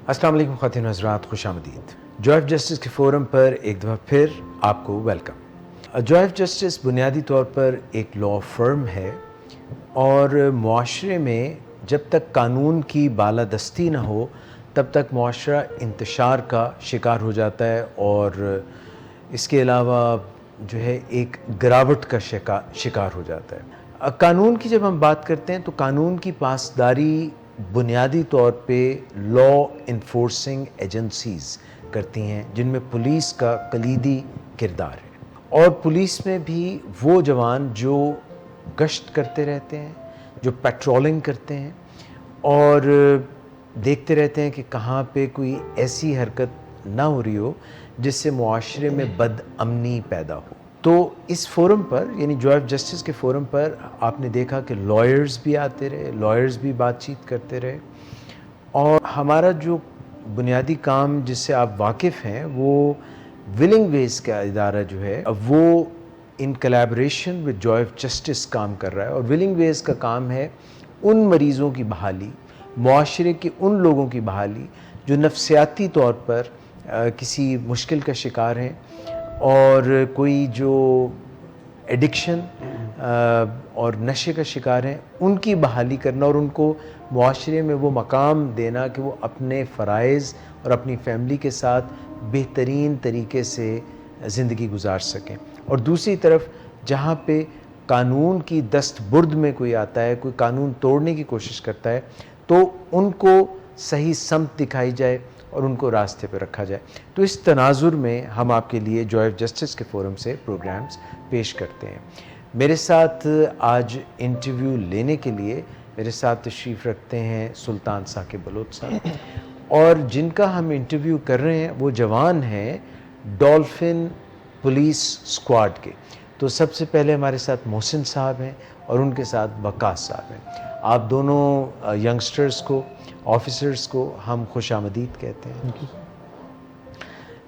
अस्सलाम वालेकुम ख़वातीन हज़रात, खुशामदीद। जॉय ऑफ जस्टिस के फ़ोरम पर एक दफ़ा फिर आपको वेलकम। जॉय ऑफ जस्टिस बुनियादी तौर पर एक लॉ फर्म है और मुआशरे में जब तक कानून की बालादस्ती ना हो तब तक मुआशरा इंतशार का शिकार हो जाता है और इसके अलावा जो है एक गिरावट का शिकार हो जाता है। कानून की जब हम बात करते हैं तो कानून की पासदारी बुनियादी तौर पे लॉ इन्फोर्सिंग एजेंसीज़ करती हैं, जिनमें पुलिस का कलीदी किरदार है। और पुलिस में भी वो जवान जो गश्त करते रहते हैं, जो पेट्रोलिंग करते हैं और देखते रहते हैं कि कहाँ पे कोई ऐसी हरकत ना हो रही हो जिससे मुआशरे में बदअमनी पैदा हो। तो इस फोरम पर यानी जॉय ऑफ जस्टिस के फोरम पर आपने देखा कि लॉयर्स भी आते रहे, लॉयर्स भी बातचीत करते रहे और हमारा जो बुनियादी काम जिससे आप वाकिफ़ हैं वो विलिंग वेज का इदारा जो है अब वो in collaboration with Joy of justice काम कर रहा है। और विलिंग वेज का काम है उन मरीज़ों की बहाली, मुआशरे के उन लोगों की बहाली जो नफसियाती तौर पर किसी मुश्किल का शिकार हैं और कोई जो एडिक्शन और नशे का शिकार हैं, उनकी बहाली करना और उनको मुआशरे में वो मकाम देना कि वो अपने फ़राइज़ और अपनी फैमिली के साथ बेहतरीन तरीके से ज़िंदगी गुजार सकें। और दूसरी तरफ जहाँ पे कानून की दस्तबुर्द में कोई आता है, कोई कानून तोड़ने की कोशिश करता है, तो उनको सही समत दिखाई जाए और उनको रास्ते पर रखा जाए। तो इस तनाजुर में हम आपके लिए जॉय ऑफ जस्टिस के फोरम से प्रोग्राम्स पेश करते हैं। मेरे साथ आज इंटरव्यू लेने के लिए मेरे साथ तशरीफ़ रखते हैं सुल्तान साकिब बलोच साहब और जिनका हम इंटरव्यू कर रहे हैं वो जवान हैं डॉल्फिन पुलिस स्क्वाड के। तो सबसे पहले हमारे साथ मोहसिन साहब हैं और उनके साथ वकास साहब हैं। आप दोनों यंगस्टर्स को, ऑफिसर्स को हम खुशामदीद कहते हैं।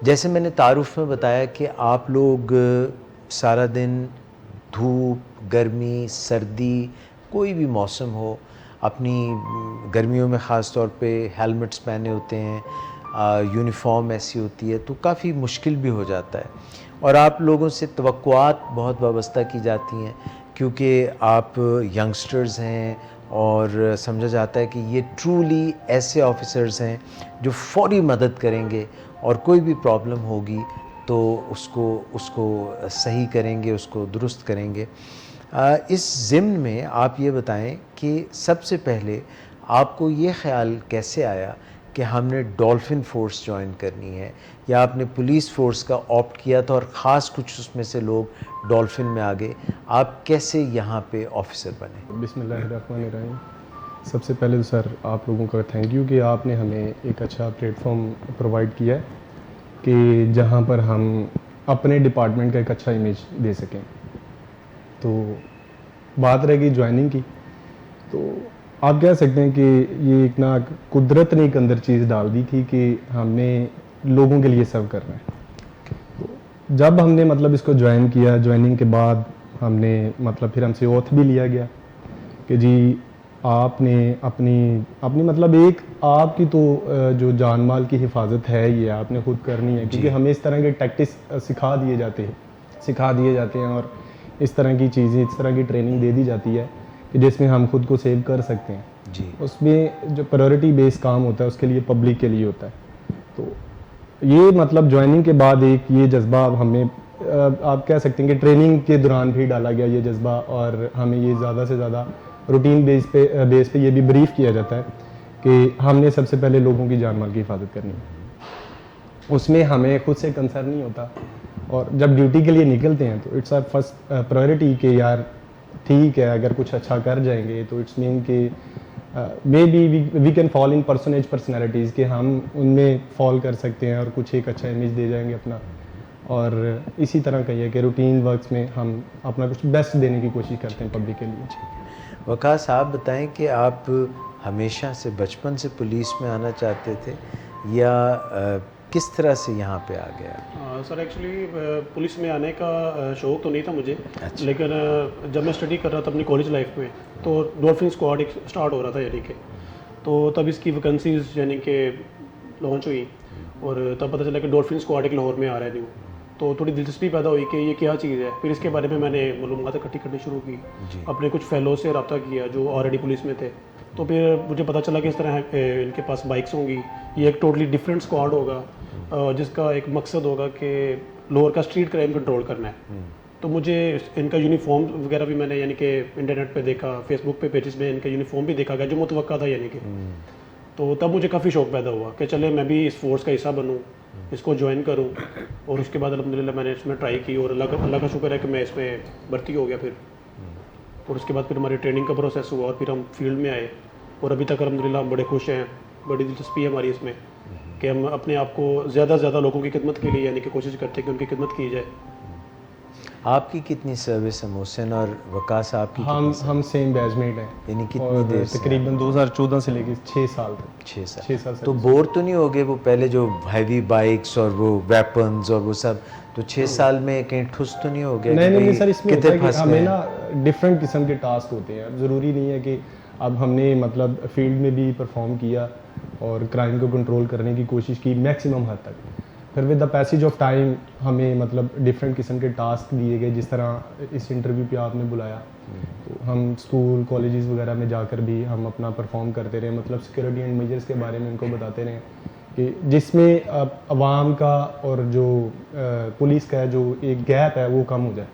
जैसे मैंने तारुफ में बताया कि आप लोग सारा दिन धूप, गर्मी, सर्दी, कोई भी मौसम हो, अपनी गर्मियों में ख़ास तौर पे हेलमेट्स पहने होते हैं, यूनिफॉर्म ऐसी होती है तो काफ़ी मुश्किल भी हो जाता है और आप लोगों से तवक्कुआत बहुत वाबस्ता की जाती हैं क्योंकि आप यंगस्टर्स हैं और समझा जाता है कि ये ट्रूली ऐसे ऑफिसर्स हैं जो फ़ौरी मदद करेंगे और कोई भी प्रॉब्लम होगी तो उसको सही करेंगे, उसको दुरुस्त करेंगे। इस ज़िम्न में आप ये बताएं कि सबसे पहले आपको ये ख़्याल कैसे आया कि हमने डॉल्फिन फ़ोर्स ज्वाइन करनी है या आपने पुलिस फ़ोर्स का ऑप्ट किया था और ख़ास कुछ उसमें से लोग डॉल्फिन में आ गए, आप कैसे यहाँ पे ऑफिसर बने? बिस्मिल्लाहिर्रहमानिर्रहीम। सबसे पहले तो सर आप लोगों का थैंक यू कि आपने हमें एक अच्छा प्लेटफॉर्म प्रोवाइड किया है कि जहाँ पर हम अपने डिपार्टमेंट का एक अच्छा इमेज दे सकें। तो बात रहेगी ज्वाइनिंग की, तो आप कह सकते हैं कि ये एक ना कुदरत ने एक अंदर चीज़ डाल दी थी कि हमने लोगों के लिए सर्व करना है। तो जब हमने मतलब इसको ज्वाइन किया, ज्वाइनिंग के बाद हमने मतलब फिर हमसे ओथ भी लिया गया कि जी आपने अपनी मतलब एक आपकी तो जो जान माल की हिफाजत है ये आपने खुद करनी है क्योंकि हमें इस तरह के टैक्टिक्स सिखा दिए जाते हैं और इस तरह की चीज़ें, इस तरह की ट्रेनिंग दे दी जाती है कि जिसमें हम खुद को सेव कर सकते हैं जी। उसमें जो प्रायोरिटी बेस्ड काम होता है उसके लिए पब्लिक के लिए होता है। तो ये मतलब ज्वाइनिंग के बाद एक ये जज्बा हमें आप कह सकते हैं कि ट्रेनिंग के दौरान भी डाला गया ये जज्बा और हमें ये ज़्यादा से ज़्यादा रूटीन बेस पे ये भी ब्रीफ किया जाता है कि हमने सबसे पहले लोगों की जान माल की हिफाजत करनी है। उसमें हमें खुद से कंसर्न नहीं होता और जब ड्यूटी के लिए निकलते हैं तो इट्स आवर फर्स्ट प्रायोरिटी कि यार ठीक है अगर कुछ अच्छा कर जाएंगे तो इट्स मीन कि maybe we can fall in personalities कि हम उनमें फॉल कर सकते हैं और कुछ एक अच्छा इमेज दे जाएंगे अपना। और इसी तरह का ये कि रूटीन वर्क्स में हम अपना कुछ बेस्ट देने की कोशिश करते हैं पब्लिक के लिए। वकास आप बताएं कि आप हमेशा से बचपन से पुलिस में आना चाहते थे या किस तरह से यहाँ पे आ गया? सर एक्चुअली पुलिस में आने का शौक़ तो नहीं था मुझे। अच्छा। लेकिन जब मैं स्टडी कर रहा था अपनी कॉलेज लाइफ में तो डॉल्फिन स्क्वाड एक स्टार्ट हो रहा था यानी कि, तो तब इसकी वैकेंसीज यानी कि लॉन्च हुई और तब पता चला कि डॉल्फिन स्क्वाड एक लाहौर में आ रहा है न्यू। तो थोड़ी दिलचस्पी पैदा हुई कि ये क्या चीज़ है। फिर इसके बारे में मैंने मालूमात इकट्ठी करनी शुरू की, अपने कुछ फेलो से रब्ता किया जो ऑलरेडी पुलिस में थे। तो फिर मुझे पता चला कि इस तरह इनके पास बाइक्स होंगी, ये एक टोटली डिफरेंट स्क्वाड होगा जिसका एक मकसद होगा कि लाहौर का स्ट्रीट क्राइम कंट्रोल करना है। तो मुझे इनका यूनिफॉर्म वगैरह भी मैंने यानी कि इंटरनेट पे देखा, फेसबुक पे पेजेस में इनका यूनिफॉर्म भी देखा गया जो मुतवक्का था यानी कि। तो तब मुझे काफ़ी शौक पैदा हुआ कि चले मैं भी इस फोर्स का हिस्सा बनूं, इसको ज्वाइन करूं। और उसके बाद अल्हम्दुलिल्लाह मैंने इसमें ट्राई की और अल्लाह का शुक्र है कि मैं इसमें भर्ती हो गया फिर। और उसके बाद फिर हमारी ट्रेनिंग का प्रोसेस हुआ और फिर हम फील्ड में आए और अभी तक अल्हम्दुलिल्लाह हम बड़े खुश हैं। बड़ी दिलचस्पी है हमारी इसमें कि हम अपने आप को ज़्यादा से ज़्यादा लोगों की खिदमत के लिए यानी कि कोशिश करते हैं कि उनकी खिदमत की जाए। आपकी कितनी सर्विस है मोहसिन और वकास आपकी हम सेम बैचमेट हैं, यानी कितनी और देर से? तकरीबन 2014 से लेकर 6 साल तक। 6 साल। 6 साल तो बोर तो नहीं हो गए वो पहले जो हैवी बाइक्स और वो वेपन्स और वो सब, तो 6 साल में कहीं ठुस तो नहीं हो गया? नहीं सर, इसमें होता है कि हमें गए? ना डिफरेंट किस्म के टास्क होते हैं। ज़रूरी नहीं है कि अब हमने मतलब फील्ड में भी परफॉर्म किया और क्राइम को कंट्रोल करने की कोशिश की मैक्सिमम हद तक, फिर with the passage of time हमें मतलब डिफरेंट किस्म के टास्क दिए गए। जिस तरह इस इंटरव्यू पे आपने बुलाया, तो हम स्कूल कॉलेजेस वगैरह में जाकर भी हम अपना परफॉर्म करते रहे, मतलब सिक्योरिटी एंड मेजर्स के बारे में उनको बताते रहे कि जिसमें अवाम का और जो पुलिस का जो एक गैप है वो कम हो जाए।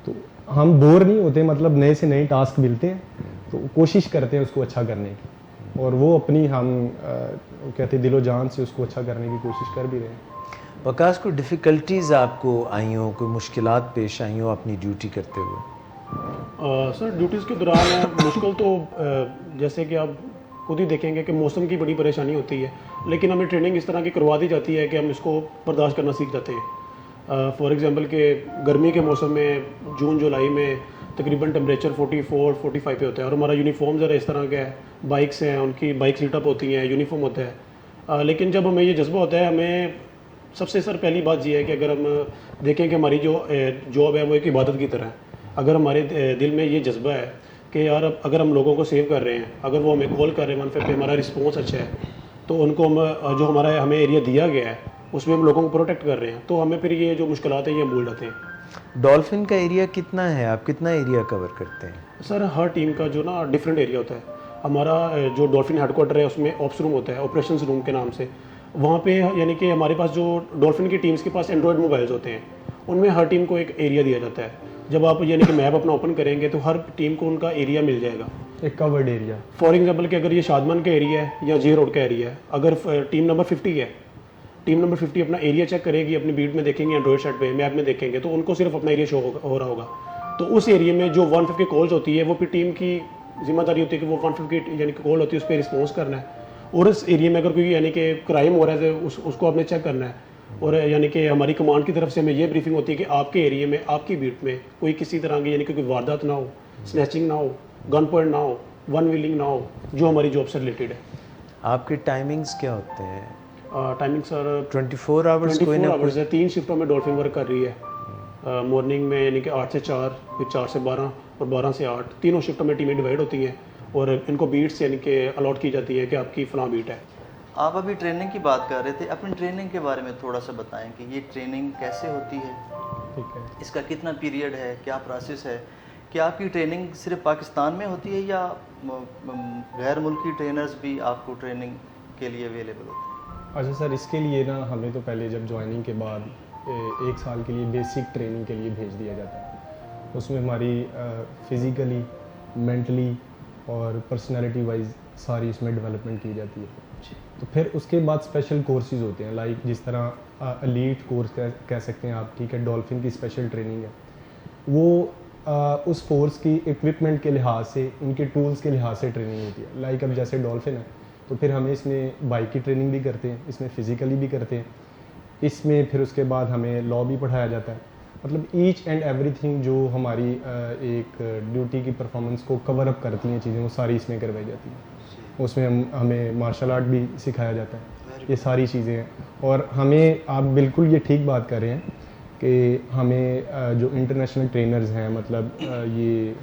तो हम बोर नहीं होते, मतलब नए से नए टास्क मिलते हैं तो कोशिश करते हैं उसको अच्छा करने की, और वो अपनी हम कहते दिलो जान से उसको अच्छा करने की कोशिश कर भी रहे हैं। वकास को डिफ़िकल्टीज़ आपको आई हों, कोई मुश्किलात पेश आई हों अपनी ड्यूटी करते हुए? सर ड्यूटीज़ के दौरान मुश्किल तो जैसे कि आप खुद ही देखेंगे कि मौसम की बड़ी परेशानी होती है, लेकिन हमें ट्रेनिंग इस तरह की करवा दी जाती है कि हम इसको बर्दाश्त करना सीख जाते हैं। फॉर एग्जांपल कि गर्मी के मौसम में जून जुलाई में तकरीबन टेम्परेचर 44-45 पे होता है और हमारा यूनिफॉर्म ज़रा इस तरह का है, बाइक्स हैं उनकी बाइक सीटअप होती हैं, यूनिफॉर्म होता है। लेकिन जब हमें ये जज्बा होता है, हमें सबसे सर पहली बात ये है कि अगर हम देखें कि हमारी जो जॉब है वो एक इबादत की तरह है। अगर हमारे दिल में ये जज्बा है कि यार अगर हम लोगों को सेव कर रहे हैं, अगर वो हमें कॉल कर रहे हैं 150 पे, हमारा रिस्पॉन्स अच्छा है, तो उनको हम जो हमें एरिया दिया गया है उसमें हम लोगों को प्रोटेक्ट कर रहे हैं, तो हमें फिर ये जो मुश्किलात हैं ये भूल जाते हैं। डॉल्फिन का एरिया कितना है? आप कितना एरिया कवर करते हैं? सर हर टीम का जो ना डिफरेंट एरिया होता है। हमारा जो डॉल्फिन हेडक्वार्टर है उसमें ऑप्स रूम होता है, ऑपरेशंस रूम के नाम से। वहाँ पे यानी कि हमारे पास जो डॉल्फिन की टीम्स के पास एंड्रॉयड मोबाइल्स होते हैं, उनमें हर टीम को एक एरिया दिया जाता है। जब आप यानी कि मैप अपना ओपन करेंगे तो हर टीम को उनका एरिया मिल जाएगा, एक कवर्ड एरिया। फॉर एग्जांपल कि अगर ये शादमान का एरिया है या जे रोड का एरिया है, अगर टीम नंबर 50 है, टीम नंबर 50 अपना एरिया चेक करेगी, अपनी बीट में देखेंगे, एंड्रॉयड सेट पे मैप में देखेंगे, तो उनको सिर्फ अपना एरिया शो हो रहा होगा। तो उस एरिया में जो 150 कॉल्स होती है वो फिर टीम की जिम्मेदारी होती है कि वो 150 यानी कि कॉल होती है उस पर रिस्पॉन्स करना है। और इस एरिया में अगर कोई यानी कि क्राइम हो रहा है तो उसको आपने चेक करना है। और यानी कि हमारी कमांड की तरफ से हमें ये ब्रीफिंग होती है कि आपके एरिया में, आपकी बीट में कोई किसी तरह की यानी कि कोई वारदात ना हो, स्नैचिंग ना हो, गन पॉइंट ना हो, वन व्हीलिंग ना हो, जो हमारी जॉब से रिलेटेड है। आपके टाइमिंग्स क्या होते हैं? टाइमिंग सर 24 आवर्स कोई ना आवर्स है। 3 शिफ्टों में डॉल्फिन वर्क कर रही है। मॉर्निंग में यानी कि 8 से 4, फिर 4 से 12 और 12 से 8, तीनों शिफ्टों में टीमें डिवाइड होती हैं और इनको बीट्स यानी कि अलॉट की जाती है कि आपकी फलां बीट है। आप अभी ट्रेनिंग की बात कर रहे थे, अपनी ट्रेनिंग के बारे में थोड़ा सा बताएं कि ये ट्रेनिंग कैसे होती है, ठीक है। इसका कितना पीरियड है, क्या प्रोसेस है, क्या आपकी ट्रेनिंग सिर्फ पाकिस्तान में होती है या गैर मुल्की ट्रेनर्स भी आपको ट्रेनिंग के लिए अवेलेबल होते हैं? अच्छा सर, इसके लिए ना हमें तो पहले जब ज्वाइनिंग के बाद 1 साल के लिए बेसिक ट्रेनिंग के लिए भेज दिया जाता है। उसमें हमारी फिज़िकली, मेंटली और पर्सनालिटी वाइज सारी इसमें डेवलपमेंट की जाती है। तो फिर उसके बाद स्पेशल कोर्सेज होते हैं, लाइक जिस तरह एलीट कोर्स कह सकते हैं आप, ठीक है। डॉल्फिन की स्पेशल ट्रेनिंग है, वो उस फोर्स की इक्विपमेंट के लिहाज से, उनके टूल्स के लिहाज से ट्रेनिंग होती है। लाइक अब जैसे डॉल्फिन है तो फिर हमें इसमें बाइक की ट्रेनिंग भी करते हैं, इसमें फ़िज़िकली भी करते हैं, इसमें फिर उसके बाद हमें लॉ भी पढ़ाया जाता है। मतलब ईच एंड एवरीथिंग जो हमारी एक ड्यूटी की परफॉर्मेंस को कवर अप करती हैं चीज़ें, वो सारी इसमें करवाई जाती हैं। उसमें हमें मार्शल आर्ट भी सिखाया जाता है, ये सारी चीज़ें हैं। और हमें, आप बिल्कुल ये ठीक बात कर रहे हैं कि हमें जो इंटरनेशनल ट्रेनर्स हैं, मतलब ये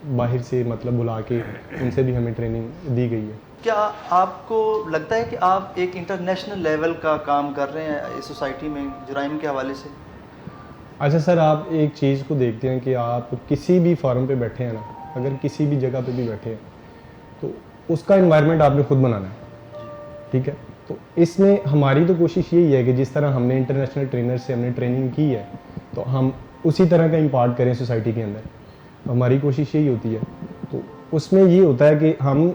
बाहर से मतलब बुला के उनसे भी हमें ट्रेनिंग दी गई है। क्या आपको लगता है कि आप एक इंटरनेशनल लेवल का काम कर रहे हैं इस सोसाइटी में जुराइम के हवाले से? अच्छा सर, आप एक चीज़ को देखते हैं कि आप किसी भी फॉरम पे बैठे हैं ना, अगर किसी भी जगह पे भी बैठे हैं तो उसका इन्वायरमेंट आपने खुद बनाना है, ठीक है। तो इसमें हमारी तो कोशिश यही है कि जिस तरह हमने इंटरनेशनल ट्रेनर से हमने ट्रेनिंग की है तो हम उसी तरह का इम्पार्ट करें सोसाइटी के अंदर। तो हमारी कोशिश यही होती है। तो उसमें ये होता है कि हम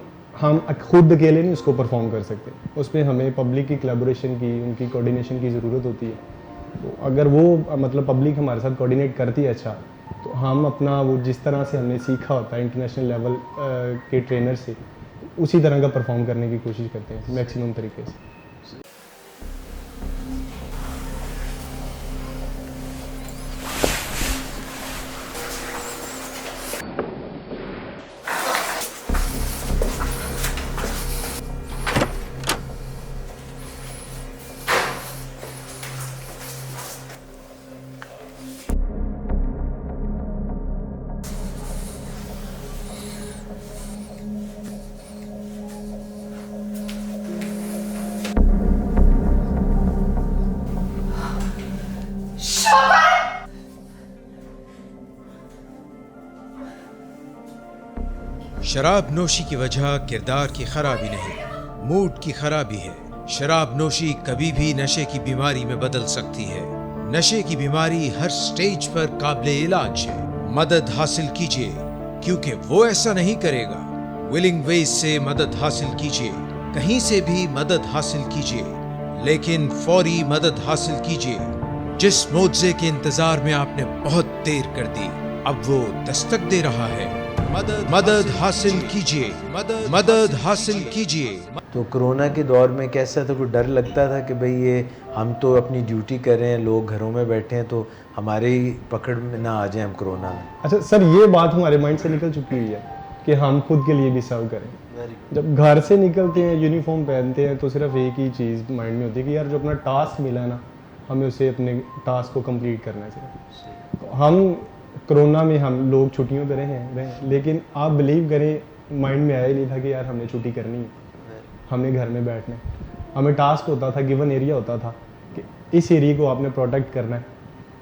खुद अकेले नहीं उसको परफॉर्म कर सकते, उसमें हमें पब्लिक की कोलैबोरेशन की, उनकी कोऑर्डिनेशन की ज़रूरत होती है। तो अगर वो मतलब पब्लिक हमारे साथ कोऑर्डिनेट करती है अच्छा, तो हम अपना वो जिस तरह से हमने सीखा होता है इंटरनेशनल लेवल के ट्रेनर से, उसी तरह का परफॉर्म करने की कोशिश करते हैं मैक्सिमम तरीके से। शराब नोशी की वजह किरदार की खराबी नहीं, मूड की खराबी है। शराब नोशी कभी भी नशे की बीमारी में बदल सकती है। नशे की बीमारी हर स्टेज पर काबिले इलाज है। मदद हासिल कीजिए, क्योंकि वो ऐसा नहीं करेगा। विलिंग वेज से मदद हासिल कीजिए, कहीं से भी मदद हासिल कीजिए, लेकिन फौरी मदद हासिल कीजिए। जिस मुआवजे के इंतजार में आपने बहुत देर कर दी, अब वो दस्तक दे रहा है। मदद हासिल कीजिए, मदद हासिल कीजिए। तो कोरोना के दौर में कैसा था, कोई डर लगता था कि भाई ये हम तो अपनी ड्यूटी कर रहे हैं, लोग घरों में बैठे हैं, तो हमारे ही पकड़ में ना आ जाए हम कोरोना में? अच्छा सर, ये बात हमारे माइंड से निकल चुकी हुई है कि हम खुद के लिए भी सर्व करें। जब घर से निकलते हैं, यूनिफॉर्म पहनते हैं, तो सिर्फ एक ही चीज़ माइंड में होती है कि यार जो अपना टास्क मिला है ना, हमें उसे अपने टास्क को कंप्लीट करना चाहिए। तो हम कोरोना में हम लोग छुट्टियों पर रहे, लेकिन आप बिलीव करें माइंड में आया ही नहीं था कि यार हमने छुट्टी करनी है, हमें घर में बैठना है। हमें टास्क होता था, गिवन एरिया होता था कि इस एरिया को आपने प्रोटेक्ट करना है,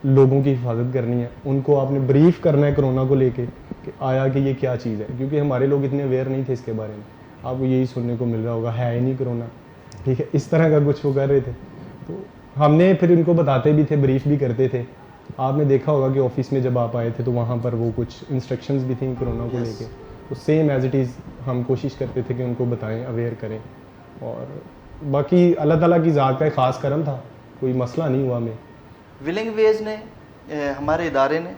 लोगों की हिफाजत करनी है, उनको आपने ब्रीफ करना है कोरोना को लेके कि आया कि ये क्या चीज़ है, क्योंकि हमारे लोग इतने अवेयर नहीं थे इसके बारे में। आपको यही सुनने को मिल रहा होगा, है ही नहीं कोरोना, ठीक है, इस तरह का कुछ वो कर रहे थे। तो हमने फिर उनको बताते भी थे, ब्रीफ भी करते थे। आपने देखा होगा कि ऑफिस में जब आप आए थे तो वहाँ पर वो कुछ इंस्ट्रक्शंस भी थी कोरोना को लेके, तो सेम एज इट इज़ हम कोशिश करते थे कि उनको बताएं, अवेयर करें। और बाकी अल्लाह ताला की ज़ात का ख़ास करम था, कोई मसला नहीं हुआ हमें। विलिंग वेज ने हमारे इदारे ने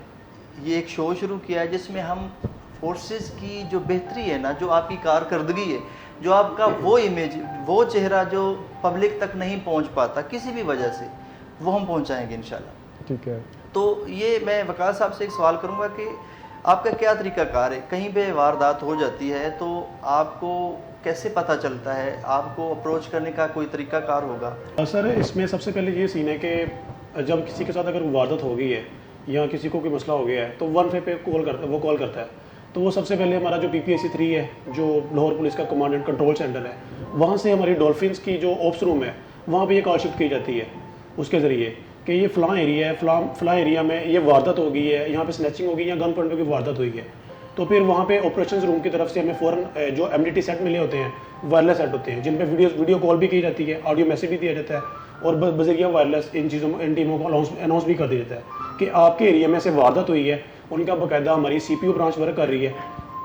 ये एक शो शुरू किया है जिसमें हम फोर्सेस की जो बेहतरी है ना, जो आपकी कारकर्दगी है, जो आपका वो इमेज, वो चेहरा जो पब्लिक तक नहीं पहुंच पाता किसी भी वजह से, वो हम पहुंचाएंगे इंशाल्लाह। ठीक है। तो ये मैं वकार साहब से एक सवाल करूंगा कि आपका क्या तरीक़ाकार है, कहीं पे वारदात हो जाती है तो आपको कैसे पता चलता है, आपको अप्रोच करने का कोई तरीक़ाकार होगा? सर इसमें सबसे पहले ये सीन है कि जब किसी के साथ अगर वारदात हो गई है या किसी को कोई मसला हो गया है तो 15 पे कॉल करता है। तो वो सबसे पहले हमारा जो PPAC 3 है, जो लाहौर पुलिस का कमांड एंड कंट्रोल सेंटर है, वहाँ से हमारी डॉल्फिन्स की जो ऑप्स रूम है वहाँ पे ये कॉल शिफ्ट की जाती है उसके ज़रिए कि ये फ़लाँ एरिया है, फ़लाँ एरिया में ये वारदात हो गई है, यहाँ पे स्नैचिंग हो गई या गन पॉइंट पे कोई वारदात हुई है। तो फिर वहाँ पे ऑपरेशंस रूम की तरफ से हमें फ़ौरन जो MDT सेट मिले होते हैं, वायरलेस सेट होते हैं, जिन पे वीडियो कॉल भी की जाती है, ऑडियो मैसेज भी दिया जाता है, और बजरिया वायरलेस इन टीमों को अनाउंस भी कर दिया जाता है कि आपके एरिया में से वारदात हुई है। उनका बाकायदा हमारी CPU ब्रांच वर्क कर रही है,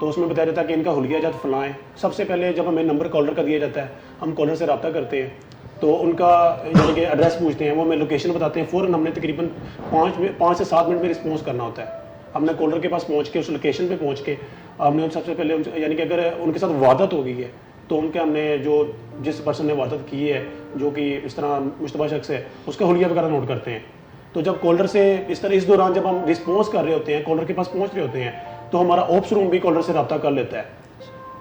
तो उसमें बताया जाता है कि इनका हुलिया जात फलां है। सबसे पहले जब हमें नंबर कॉलर का दिया जाता है, हम कॉलर से रब्ता करते हैं, तो उनका यानी कि एड्रेस पूछते हैं, वो हमें लोकेशन बताते हैं। फ़ौरन हमने तकरीबन 5 से 7 मिनट में रिस्पॉन्स करना होता है। हमने कॉलर के पास पहुंच के, उस लोकेशन पे पहुंच के हमने सबसे पहले यानी कि अगर उनके साथ वारदात हो गई है तो हमने जो जिस पर्सन ने वारदात की है, जो कि इस तरह मुश्तबा शख्स है, उसका हुलिया वगैरह नोट करते हैं। तो जब कॉलर से इस दौरान जब हम रिस्पॉन्स कर रहे होते हैं, कॉलर के पास पहुँच रहे होते हैं, तो हमारा ऑप्स रूम भी कॉलर से रब्ता कर लेता है।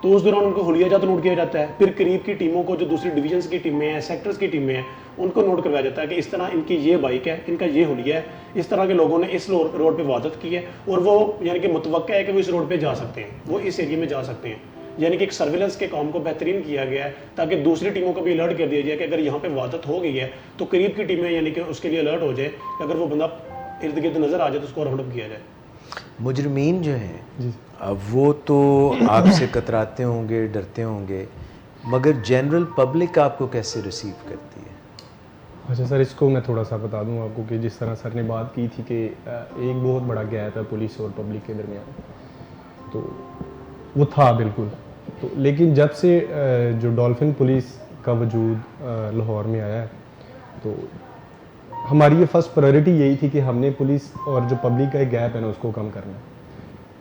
तो उस दौरान उनको हुलिया जात नोट किया जाता है। फिर करीब की टीमों को, जो दूसरी डिवीजन्स की टीमें हैं, सेक्टर्स की टीमें हैं, उनको नोट करवाया जाता है कि इस तरह इनकी ये बाइक है, इनका ये हुलिया है, इस तरह के लोगों ने इस रोड पे वारदात की है और वो यानी कि मुतवक्का है कि वो इस रोड पे जा सकते हैं, वो इस एरिया में जा सकते हैं। यानी कि एक सर्विलेंस के काम को बेहतरीन किया गया है, ताकि दूसरी टीमों को भी अलर्ट कर दिया जाए कि अगर यहाँ पे वारदात हो गई है तो करीब की टीमें यानी कि उसके लिए अलर्ट हो जाए कि अगर वो बंदा इर्द गिर्द नज़र आ जाए तो उसको राउंड अप किया जाए। मुजरिमीन जो हैं वो तो आपसे कतराते होंगे, डरते होंगे, मगर जनरल पब्लिक आपको कैसे रिसीव करती है? अच्छा सर, इसको मैं थोड़ा सा बता दूं आपको कि जिस तरह सर ने बात की थी कि एक बहुत बड़ा गैप है पुलिस और पब्लिक के दरमियान, तो वो था बिल्कुल। तो लेकिन जब से जो डॉल्फिन पुलिस का वजूद लाहौर में आया है, तो हमारी ये फर्स्ट प्रायोरिटी यही थी कि हमने पुलिस और जो पब्लिक का एक गैप है ना उसको कम करना है।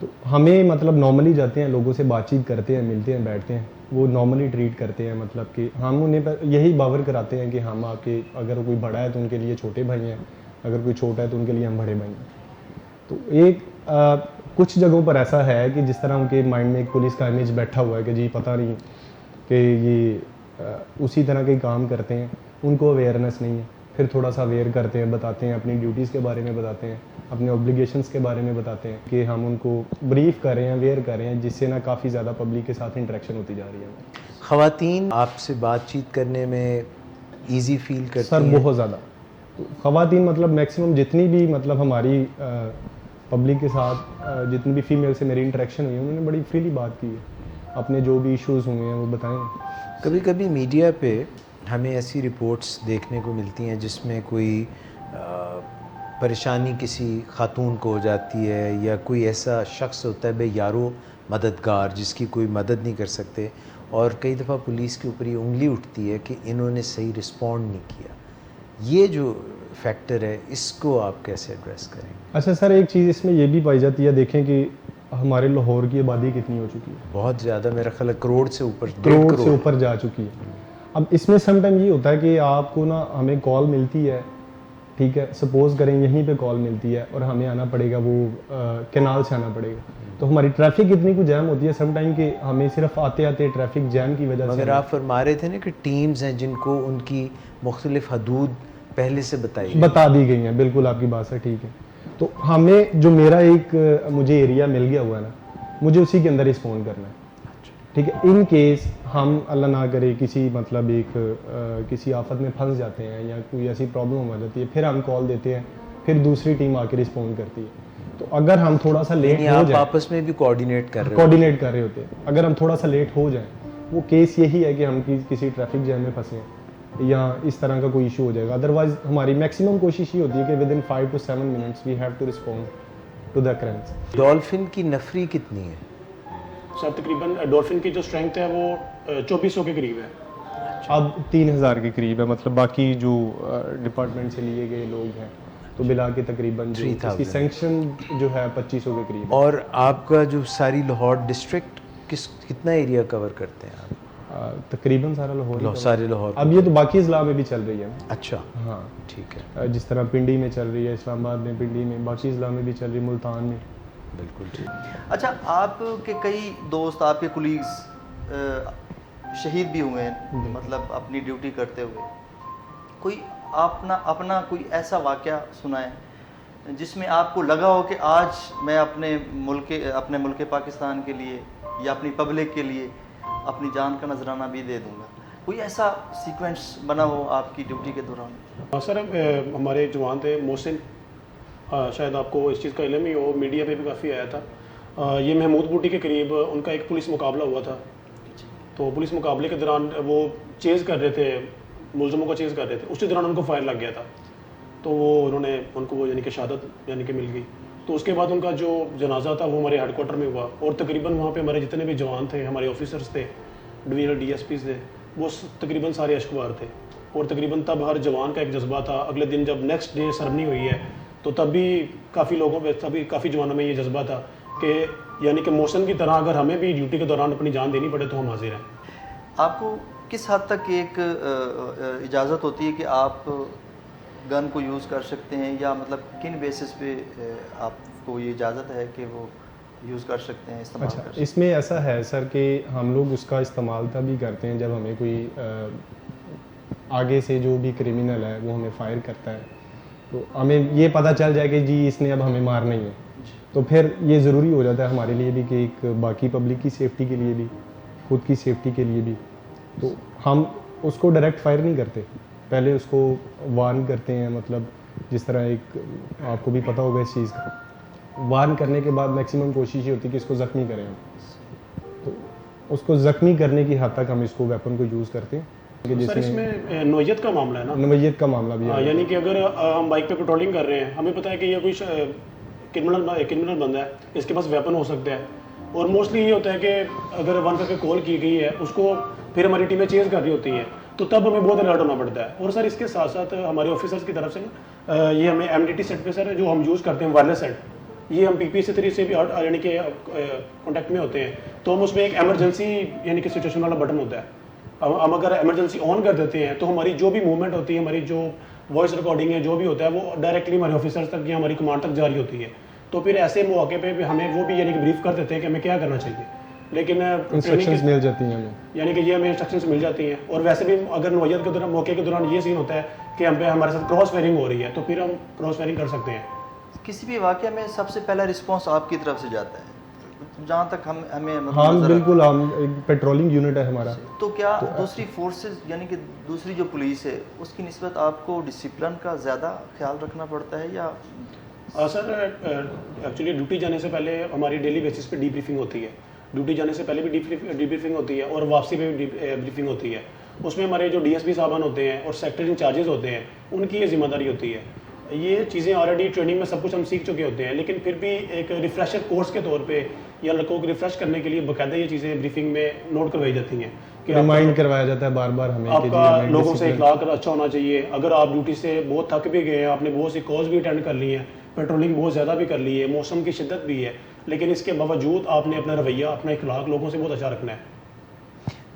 तो हमें मतलब नॉर्मली जाते हैं, लोगों से बातचीत करते हैं, मिलते हैं, बैठते हैं, वो नॉर्मली ट्रीट करते हैं, मतलब कि हम उन्हें यही बावर कराते हैं कि हम आपके अगर कोई बड़ा है तो उनके लिए छोटे भाई हैं, अगर कोई छोटा है तो उनके लिए हम बड़े भाई हैं। तो एक कुछ जगहों पर ऐसा है कि जिस तरह उनके माइंड में एक पुलिस का इमेज बैठा हुआ है कि जी पता नहीं कि ये उसी तरह के काम करते हैं, उनको अवेयरनेस नहीं है। फिर थोड़ा सा अवेयर करते हैं, बताते हैं, अपनी ड्यूटीज़ के बारे में बताते हैं, अपने ऑब्लिगेशंस के बारे में बताते हैं कि हम उनको ब्रीफ कर रहे हैं, अवेयर कर रहे हैं, जिससे ना काफ़ी ज़्यादा पब्लिक के साथ इंटरेक्शन होती जा रही है। ख़वातीन आपसे बातचीत करने में इजी फील करती सर हैं? बहुत ज़्यादा। ख़वातीन मतलब मैक्सिमम जितनी भी मतलब हमारी पब्लिक के साथ जितनी भी फीमेल से मेरी इंटरेक्शन हुई है, उन्होंने बड़ी फ्रीली बात की है, अपने जो भी इश्यूज़ हुए हैं वो बताएं। कभी कभी मीडिया पे हमें ऐसी रिपोर्ट्स देखने को मिलती हैं जिसमें कोई परेशानी किसी खातून को हो जाती है, या कोई ऐसा शख्स होता है बेयारो मददगार जिसकी कोई मदद नहीं कर सकते, और कई दफ़ा पुलिस के ऊपर ये उंगली उठती है कि इन्होंने सही रिस्पॉन्ड नहीं किया। ये जो फैक्टर है इसको आप कैसे एड्रेस करेंगे? अच्छा सर, एक चीज़ इसमें ये भी पाई जाती है, देखें कि हमारे लाहौर की आबादी कितनी हो चुकी है, बहुत ज़्यादा, मेरा ख्याल है करोड़ से ऊपर, करोड़ से ऊपर जा चुकी है। अब इसमें समटाइम ये होता है कि आपको ना हमें कॉल मिलती है, ठीक है, सपोज़ करें यहीं पे कॉल मिलती है और हमें आना पड़ेगा, वो कैनाल से आना पड़ेगा, तो हमारी ट्रैफिक इतनी कुछ जैम होती है समटाइम कि हमें सिर्फ आते आते ट्रैफिक जैम की वजह से। मगर आप फरमा रहे थे ना कि टीम्स हैं जिनको उनकी मुख्तलिफ हदूद पहले से बता दी गई हैं, बिल्कुल आपकी बात से ठीक है। तो हमें जो मेरा एक मुझे एरिया मिल गया हुआ है ना, मुझे उसी के अंदर रिस्पॉन्ड करना है, ठीक है। इन केस हम अल्लाह ना करे किसी मतलब एक किसी आफत में फंस जाते हैं या कोई ऐसी प्रॉब्लम हो जाती है, फिर हम कॉल देते हैं, फिर दूसरी टीम आके रिस्पॉन्ड करती है। तो अगर हम थोड़ा सा लेट हो जाए, आपस में भी कोऑर्डिनेट कर रहे होते हैं, अगर हम थोड़ा सा लेट हो जाए, वो केस यही है कि हम किसी ट्रैफिक जैम में फंसे हैं या इस तरह का कोई इशू हो जाएगा। अदरवाइज हमारी मैक्सिमम कोशिश ये होती है कि within 5 to 7 minutes we have to respond to the occurrence. Dolphin की नफरी कितनी है? सर तकरीबन डॉल्फिन की जो स्ट्रेंथ है वो 2400 के करीब है। अब 3000 के करीब है, मतलब बाकी जो डिपार्टमेंट से लिए गए लोग हैं तो मिला के तकरीबन जो इसकी सैंक्शन जो है 2500 के करीब है। और आपका जो सारी लाहौर डिस्ट्रिक्ट कितना एरिया कवर करते हैं आप? तकरीबन सारा लाहौर, सारे लाहौर। अब ये तो बाकी अजला में भी चल रही है। अच्छा, हाँ ठीक है। जिस तरह पिंडी में चल रही है, इस्लामाबाद में, पिंडी में, बाकी अजला में भी चल रही है, मुल्तान में। बिल्कुल ठीक। अच्छा, आपके कई दोस्त, आपके कुलीग्स शहीद भी हुए हैं, मतलब अपनी ड्यूटी करते हुए, कोई अपना कोई ऐसा वाक़या सुनाए जिसमें आपको लगा हो कि आज मैं अपने मुल्क पाकिस्तान के लिए या अपनी पब्लिक के लिए अपनी जान का नजराना भी दे दूंगा, कोई ऐसा सीक्वेंस बना हो आपकी ड्यूटी के दौरान? सर हमारे जवान थे मोहसिन, शायद आपको इस चीज़ का इल्म ही हो, मीडिया पे भी काफ़ी आया था। ये महमूद बूटी के करीब उनका एक पुलिस मुकाबला हुआ था। तो पुलिस मुकाबले के दौरान वो चेज़ कर रहे थे, मुलजमों को चेज़ कर रहे थे, उसी दौरान उनको फायर लग गया था। तो उनको वो यानी कि शहादत यानी कि मिल गई। तो उसके बाद उनका जो जनाजा था वो हमारे हेडक्वार्टर में हुआ, और तकरीबन वहाँ पे हमारे जितने भी जवान थे, हमारे ऑफिसर्स थे, डिवीजनल DSPs थे, वो तकरीबन सारे अश्कबार थे। और तकरीबन तब हर जवान का एक जज्बा था। अगले दिन जब नेक्स्ट डे सरमनी हुई है तो तब भी काफ़ी लोगों में, तभी काफ़ी जवानों में ये जज्बा था कि यानी कि मौसम की तरह अगर हमें भी ड्यूटी के दौरान अपनी जान देनी पड़े तो हम हाजिर हैं। आपको किस हद तक एक इजाज़त होती है कि आप गन को यूज़ कर सकते हैं, या मतलब किन बेसिस पे आपको ये इजाज़त है कि वो यूज़ कर सकते हैं, इस्तेमाल कर सकते हैं? इसमें ऐसा है सर कि हम लोग उसका इस्तेमाल तभी करते हैं जब हमें कोई आगे से जो भी क्रिमिनल है वो हमें फायर करता है, तो हमें ये पता चल जाए कि जी इसने अब हमें मारना ही है, तो फिर ये ज़रूरी हो जाता है हमारे लिए भी कि एक बाकी पब्लिक की सेफ्टी के लिए भी खुद की सेफ्टी के लिए भी। तो हम उसको डायरेक्ट फायर नहीं करते, पहले उसको वार्न करते हैं, मतलब जिस तरह एक आपको भी पता होगा इस चीज़ का, वार्न करने के बाद मैक्सिमम कोशिश ये होती है कि इसको ज़ख्मी करें हम। तो उसको ज़ख्मी करने की हद तक हम इसको वेपन को यूज़ करते हैं कि सर इसमें नोयत का मामला है ना, नवैयत का मामला भी है। यानी कि अगर हम बाइक पे पेट्रोलिंग कर रहे हैं, हमें पता है कि ये कोई क्रिमिनल बंदा है, इसके पास वेपन हो सकता है, और मोस्टली ये होता है कि अगर वन करके कॉल की गई है उसको फिर हमारी टीमें चेज कर रही होती हैं, तो तब हमें बहुत अलर्ट होना पड़ता है। और सर इसके साथ साथ हमारे ऑफिसर्स की तरफ से ना ये हमें एमडीटी सेट पे सर जो हम यूज़ करते हैं वायरलेस सेट, ये हम पीपीसी 3 से भी यानी कि कॉन्टैक्ट में होते हैं, तो हम उसमें एक एमरजेंसी यानी कि सिचुएशन वाला बटन होता है, हम अगर इमरजेंसी ऑन कर देते हैं तो हमारी जो भी मूवमेंट होती है, हमारी जो वॉइस रिकॉर्डिंग है, जो भी होता है वो डायरेक्टली हमारे ऑफिसर्स तक या हमारी कमांड तक जारी होती है। तो फिर ऐसे मौके पे भी हमें वो भी यानी कि ब्रीफ कर देते हैं कि हमें क्या करना चाहिए, लेकिन इंस्ट्रक्शंस मिल जाती हैं हमें, यानी कि ये हमें इंस्ट्रक्शंस मिल जाती हैं। और वैसे भी अगर नोयत के दौरान मौके के दौरान ये सीन होता है कि हम पे हमारे साथ क्रॉस फायरिंग हो रही है, तो फिर हम क्रॉस फायरिंग कर सकते हैं। किसी भी वाक़या में सबसे पहला रिस्पांस आपकी तरफ से जाता है, जहाँ तक हमें मतलब हाँ नज़र आता है। बिल्कुल, हम एक पेट्रोलिंग यूनिट है हमारा। तो क्या दूसरी फोर्सेस यानी कि दूसरी जो पुलिस है उसकी निस्बत आपको डिसिप्लिन का ज़्यादा ख्याल रखना पड़ता है या? सर एक्चुअली ड्यूटी जाने से पहले हमारी डेली बेसिस पे डीब्रीफिंग होती है, ड्यूटी जाने से पहले भी डीब्रीफिंग होती है और वापसी पे भी ब्रीफिंग होती है। उसमें हमारे जो डीएसपी साहबान होते हैं और सेक्टर इंचार्जेस होते हैं, उनकी ये जिम्मेदारी होती है। ये चीज़ें ऑलरेडी ट्रेनिंग में सब कुछ हम सीख चुके होते हैं, लेकिन फिर भी एक रिफ्रेशर कोर्स के तौर पे या लड़कों को रिफ्रेश करने के लिए बाकायदा ये चीज़ें ब्रीफिंग में नोट करवाई जाती हैं कि रिमाइंड करवाया जाता है बार बार हमें कि जी आपका हमें लोगों से discipline- इखलाक अच्छा होना चाहिए। अगर आप ड्यूटी से बहुत थक भी गए हैं, आपने बहुत सी कॉज भी अटेंड कर ली हैं, पेट्रोलिंग बहुत ज़्यादा भी कर ली है, मौसम की शिद्दत भी है, लेकिन इसके बावजूद आपने अपना रवैया, अपना इखलाक लोगों से बहुत अच्छा रखना है।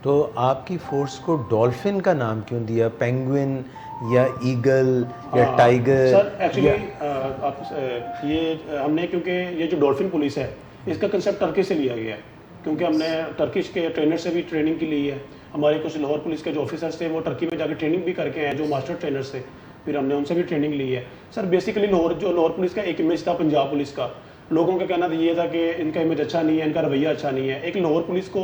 तो आपकी फोर्स को डॉल्फिन का नाम क्यों दिया, पेंगुइन या ईगल या टाइगर? सर एक्चुअली हमने क्योंकि ये जो डॉल्फिन पुलिस है इसका कंसेप्ट टर्की से लिया गया है, क्योंकि हमने टर्किश के ट्रेनर से भी ट्रेनिंग की ली है। हमारे कुछ लाहौर पुलिस के जो ऑफिसर्स थे वो टर्की में जाकर ट्रेनिंग भी करके आए, जो मास्टर ट्रेनर्स थे, फिर हमने उनसे भी ट्रेनिंग ली है। सर बेसिकली लाहौर पुलिस का एक इमेज था पंजाब पुलिस का, लोगों का कहना ये था कि इनका इमेज अच्छा नहीं है, इनका रवैया अच्छा नहीं है। एक लाहौर पुलिस को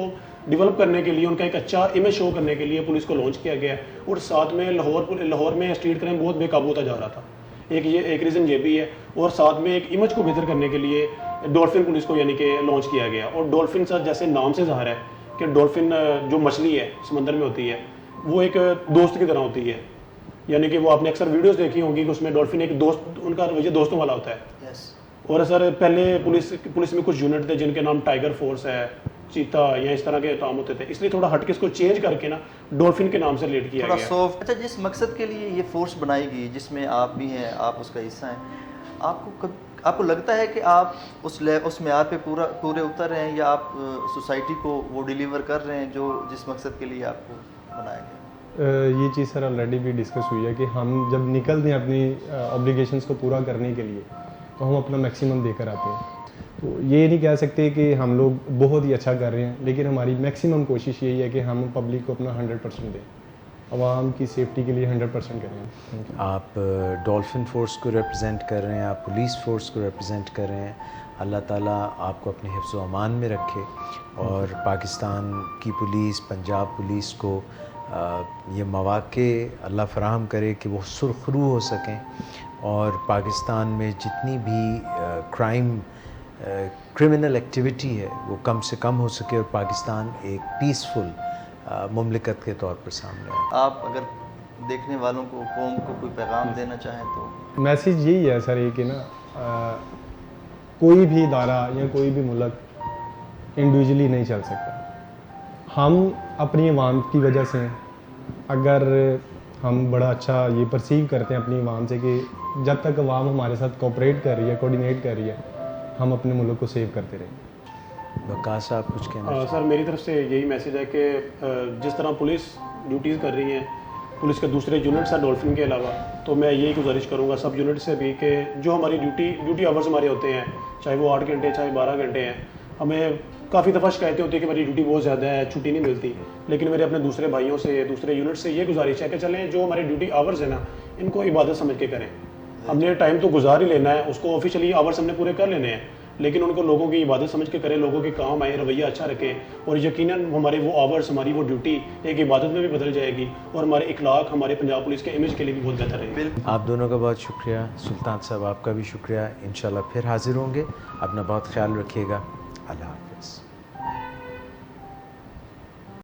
डेवलप करने के लिए, उनका एक अच्छा इमेज शो करने के लिए पुलिस को लॉन्च किया गया है। और साथ में लाहौर में स्ट्रीट क्राइम बहुत बेकाबू होता जा रहा था, एक रीज़न ये भी है, और साथ में एक इमेज को बेहतर करने के लिए डॉल्फिन पुलिस को यानी कि लॉन्च किया गया। और डॉल्फिन सर जैसे नाम से ज़ाहिर है कि डॉल्फिन जो मछली है समंदर में होती है, वो एक दोस्त की तरह होती है, यानी कि वो आपने अक्सर वीडियोस देखी होंगी कि उसमें डॉल्फिन एक दोस्त, उनका रवैया दोस्तों वाला होता है। यस। और सर पहले पुलिस में कुछ यूनिट थे जिनके नाम टाइगर फोर्स है, चीता या इस तरह के काम होते थे, इसलिए थोड़ा हटके इसको चेंज करके ना डॉल्फिन के नाम से रिलेट किया थोड़ा गया। सॉफ्ट। अच्छा, जिस मकसद के लिए ये फोर्स बनाई गई, जिसमें आप भी हैं, आप उसका हिस्सा हैं, आपको लगता है कि आप उस म्यार पे पूरे उतर रहे हैं, या आप सोसाइटी को वो डिलीवर कर रहे हैं जो जिस मकसद के लिए आपको बनाया गया? ये चीज़ सर ऑलरेडी भी डिस्कस हुई है कि हम जब निकलते हैं अपनी ऑब्लिगेशंस को पूरा करने के लिए, तो हम अपना मैक्सिमम देकर आते हैं। तो ये नहीं कह सकते कि हम लोग बहुत ही अच्छा कर रहे हैं, लेकिन हमारी मैक्सिमम कोशिश यही है कि हम पब्लिक को अपना 100% दें, आवाम की सेफ्टी के लिए 100% करें। आप डॉल्फिन फोर्स को रिप्रेजेंट कर रहे हैं, आप पुलिस फोर्स को रिप्रेजेंट कर रहे हैं। अल्लाह ताला आपको अपने हिफ्ज़ व अमान में रखे, और पाकिस्तान की पुलिस, पंजाब पुलिस को ये मौक़े अल्लाह फ़राहम करे कि वो सुरखरू हो सकें, और पाकिस्तान में जितनी भी क्रिमिनल एक्टिविटी है वो कम से कम हो सके, और पाकिस्तान एक पीसफुल मुमलिकत के तौर पर सामने आए। आप अगर देखने वालों को, कौम को कोई पैगाम देना चाहें तो? मैसेज यही है सर, ये कि ना कोई भी इदारा या कोई भी मुल्क इंडिविजुअली नहीं चल सकता। हम अपनी आवाम की वजह से, अगर हम बड़ा अच्छा ये परसीव करते हैं अपनी आवाम से कि जब तक आवाम हमारे साथ कोऑपरेट कर रही है, कोऑर्डिनेट कर रही है, हम अपने मुल्क को सेव करते रहें। वकास साहब कुछ कहना सर मेरी तरफ से यही मैसेज है कि जिस तरह पुलिस ड्यूटीज़ कर रही हैं, पुलिस के दूसरे यूनिट्स हैं डॉल्फिन के अलावा, तो मैं यही गुजारिश करूंगा सब यूनिट से भी कि जो हमारी ड्यूटी आवर्स हमारे होते हैं, चाहे वो 8 घंटे चाहे 12 घंटे हैं, हमें काफ़ी दफ़ा शिकायतें होती है कि मेरी ड्यूटी बहुत ज़्यादा है, छुट्टी नहीं मिलती। लेकिन मेरे अपने दूसरे भाइयों से, दूसरे यूनिट से ये गुजारिश है कि चलें जो हमारी ड्यूटी आवर्स है ना, इनको इबादत समझ के करें। हमने टाइम तो गुजार ही लेना है, उसको ऑफिशियली आवर्स हमने पूरे कर लेने हैं, लेकिन उनको लोगों की इबादत समझ के करें, लोगों के काम आए, रवैया अच्छा रखें, और यकीनन हमारे वो आवर्स, हमारी वो ड्यूटी एक इबादत में भी बदल जाएगी और हमारे इखलाक, हमारे पंजाब पुलिस के इमेज के लिए भी बहुत बेहतर रहेगा। बिल्कुल। आप दोनों का बहुत शुक्रिया। सुल्तान साहब आपका भी शुक्रिया। इंशाल्लाह फिर हाजिर होंगे। अपना बहुत ख्याल रखिएगा। अल्लाह हाफ़िज़।